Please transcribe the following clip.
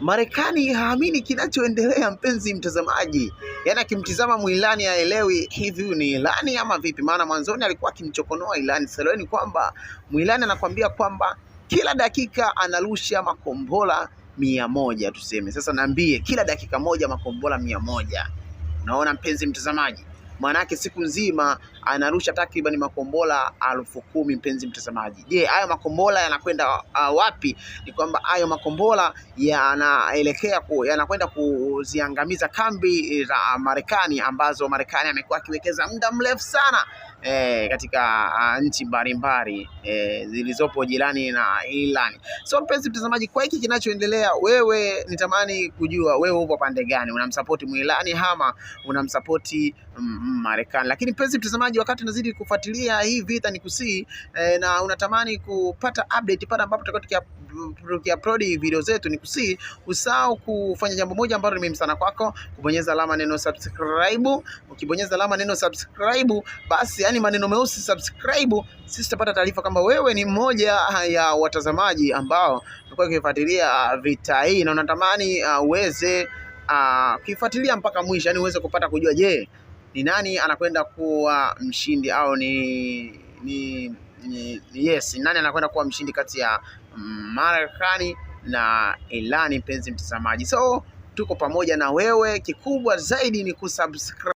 Marekani haamini kinachoendelea, mpenzi mtazamaji. Yaani akimtizama Muilani haelewi hivi huyu ni Ilani ama vipi? Maana mwanzoni alikuwa akimchokonoa Ilani. Sasa ni kwamba Muilani anakuambia kwamba kila dakika anarusha makombora 100 tuseme. Sasa naambie kila dakika moja makombora 100. Unaona mpenzi mtazamaji? Maanake siku nzima anarusha takriban makombora 10,000 mpenzi mtazamaji. Je, hayo makombora yanakwenda wapi? Ni kwamba hayo makombora yanakwenda kuziangamiza kambi za Marekani ambazo Marekani amekuwa akiwekeza muda mrefu sana katika nchi mbalimbali zilizopo jirani na Iran. So mpenzi mtazamaji, kwa hiki kinachoendelea, wewe nitamani kujua wewe upo pande gani? Unamsupport Muirani ama unamsupport Marekani? Lakini mpenzi mtazamaji, wakati unazidi kufuatilia hii vita ni kusii na unatamani kupata update pale ambapo tutakuwa tukiupload video zetu, ni kusii usahau kufanya jambo moja ambalo ni muhimu sana kwako, kubonyeza alama neno subscribe. Ukibonyeza alama neno subscribe, basi yani maneno meusi subscribe, sisi tutapata taarifa kama wewe ni mmoja ya watazamaji ambao tulikuwa tukifuatilia vita hii na unatamani uweze kuifuatilia mpaka mwisho, yani uweze kupata kujua je, ni nani anakwenda kuwa mshindi au nani anakwenda kuwa mshindi kati ya Marekani na Iran, mpenzi mtazamaji. So tuko pamoja na wewe, kikubwa zaidi ni kusubscribe.